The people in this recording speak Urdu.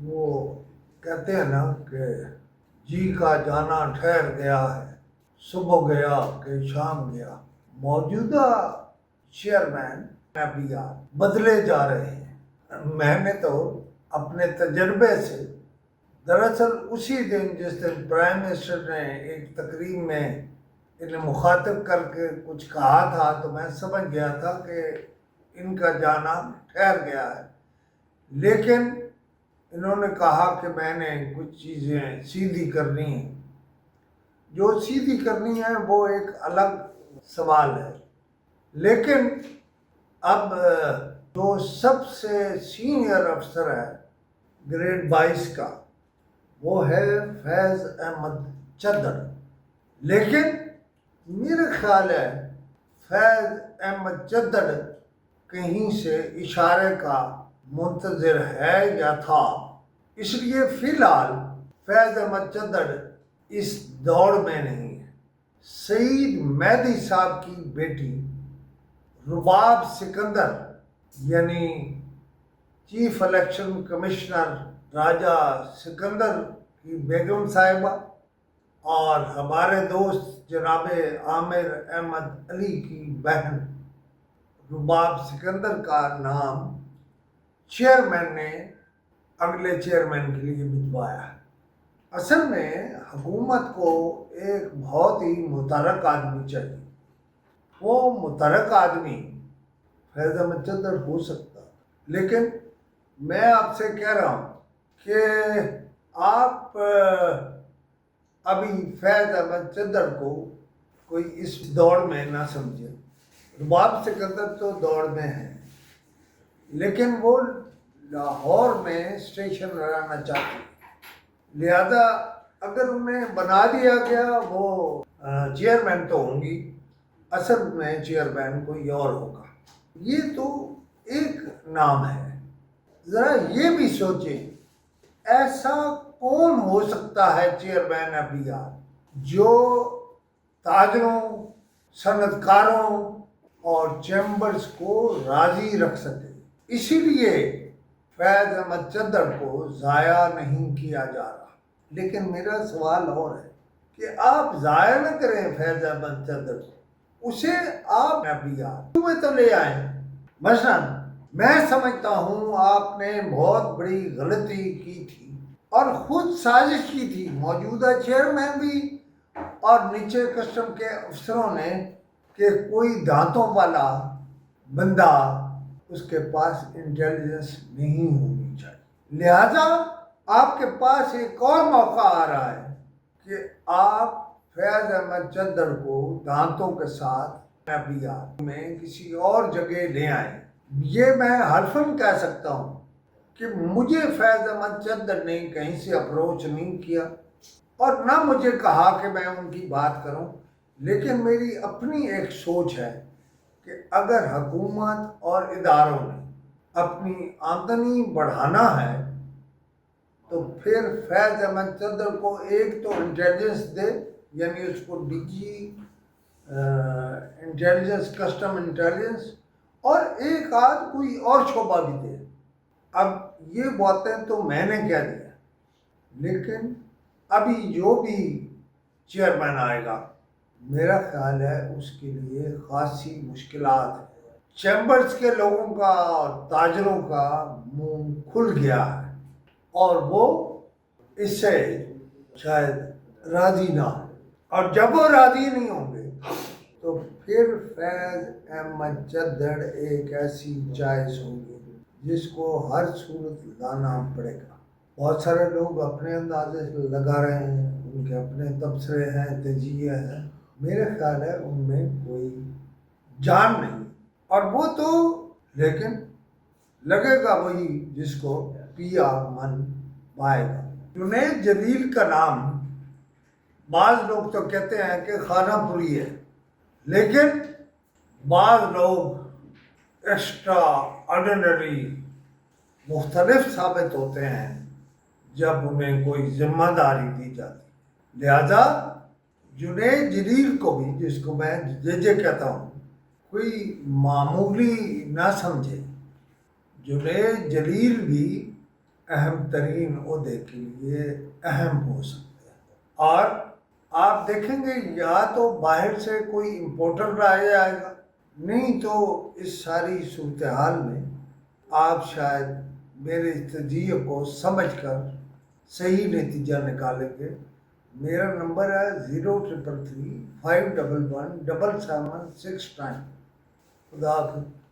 وہ کہتے ہیں نا کہ جی کا جانا ٹھہر گیا ہے، صبح گیا کہ شام گیا۔ موجودہ چیئرمین نبیات بدلے جا رہے ہیں۔ میں نے تو اپنے تجربے سے دراصل اسی دن جس دن پرائم منسٹر نے ایک تقریب میں انہیں مخاطب کر کے کچھ کہا تھا تو میں سمجھ گیا تھا کہ ان کا جانا ٹھہر گیا ہے، لیکن انہوں نے کہا کہ میں نے کچھ چیزیں سیدھی کرنی ہیں۔ جو سیدھی کرنی ہے وہ ایک الگ سوال ہے، لیکن اب جو سب سے سینئر افسر ہے گریڈ 22 کا وہ ہے فیض احمد چدر، لیکن میرا خیال ہے فیض احمد چدر کہیں سے اشارے کا منتظر ہے یا تھا، اس لیے فی الحال فیض احمد چدر اس دوڑ میں نہیں ہے۔ سعید مہدی صاحب کی بیٹی رباب سکندر یعنی چیف الیکشن کمشنر راجہ سکندر کی بیگم صاحبہ اور ہمارے دوست جناب عامر احمد علی کی بہن رباب سکندر کا نام چیئرمین نے اگلے چیئرمین کے لیے بھجوایا ہے۔ اصل میں حکومت کو ایک بہت ہی متحرک آدمی چاہیے۔ وہ متحرک آدمی فیض احمد چدر ہو سکتا، لیکن میں آپ سے کہہ رہا ہوں کہ آپ ابھی فیض احمد چدر کو کوئی اس دوڑ میں نہ سمجھیں۔ رباب سکندر تو دوڑ میں ہے، لیکن وہ لاہور میں اسٹیشن لگانا چاہتی ہے، لہذا اگر انہیں بنا دیا گیا وہ چیئرمین تو ہوں گی، اصل میں چیئرمین کوئی اور ہوگا۔ یہ تو ایک نام ہے۔ ذرا یہ بھی سوچیں ایسا کون ہو سکتا ہے چیئرمین ابھیات جو تاجروں، صنعت کاروں اور چیمبرز کو راضی رکھ سکے۔ اسی لیے فیض احمد چدر کو ضائع نہیں کیا جا رہا، لیکن میرا سوال اور ہے کہ آپ ضائع نہ کریں فیض احمد چدر کو، اسے آپ ابھیات میں تو لے آئیں۔ مثلا میں سمجھتا ہوں آپ نے بہت بڑی غلطی کی تھی اور خود سازش کی تھی، موجودہ چیئرمین بھی اور نیچے کسٹم کے افسروں نے، کہ کوئی دانتوں والا بندہ اس کے پاس انٹیلیجنس نہیں ہونی چاہیے۔ لہذا آپ کے پاس ایک اور موقع آ رہا ہے کہ آپ فیض احمد چدر کو دانتوں کے ساتھ ابھیات میں کسی اور جگہ لے آئیں۔ یہ میں حلفاً کہہ سکتا ہوں کہ مجھے فیض احمد چدر نے کہیں سے اپروچ نہیں کیا اور نہ مجھے کہا کہ میں ان کی بات کروں، لیکن میری اپنی ایک سوچ ہے کہ اگر حکومت اور اداروں نے اپنی آمدنی بڑھانا ہے تو پھر فیض احمد چدر کو ایک تو انٹیلیجنس دے، یعنی اس کو D G intelligence, custom intelligence, اور ایک آدھ کوئی اور شعبہ بھی دے۔ اب یہ باتیں تو میں نے کہہ دیا، لیکن ابھی جو بھی چیئرمین آئے گا میرا خیال ہے اس کے لیے خاصی مشکلات ہیں۔ چیمبرز کے لوگوں کا اور تاجروں کا منہ کھل گیا ہے اور وہ اس سے شاید راضی نہ ہو، اور جب وہ راضی نہیں ہوں گے تو پھر فیض احمد چدر ایک ایسی چوائس ہوگی جس کو ہر صورت لانا پڑے گا۔ بہت سارے لوگ اپنے اندازے سے لگا رہے ہیں، ان کے اپنے تبصرے ہیں، تجزیے ہیں، میرے خیال ہے ان میں کوئی جان نہیں، اور وہ تو لیکن لگے گا وہی جس کو پیا من پائے گا۔ جنید جلیل کا نام بعض لوگ تو کہتے ہیں کہ خانہ پوری ہے، لیکن بعض لوگ ایکسٹرا آرڈینری مختلف ثابت ہوتے ہیں جب انہیں کوئی ذمہ داری دی جاتی۔ لہذا جنید جلیل کو بھی، جس کو میں جے کہتا ہوں، کوئی معمولی نہ سمجھے۔ جنید جلیل بھی اہم ترین عہدے کے لیے اہم ہو سکتے ہیں، اور آپ دیکھیں گے یا تو باہر سے کوئی امپورٹر لایا جائے گا، نہیں تو اس ساری صورتحال میں آپ شاید میرے اس تجزیے کو سمجھ کر صحیح نتیجہ نکالیں گے۔ میرا نمبر ہے 0333 511 7769۔ خدا حافظ۔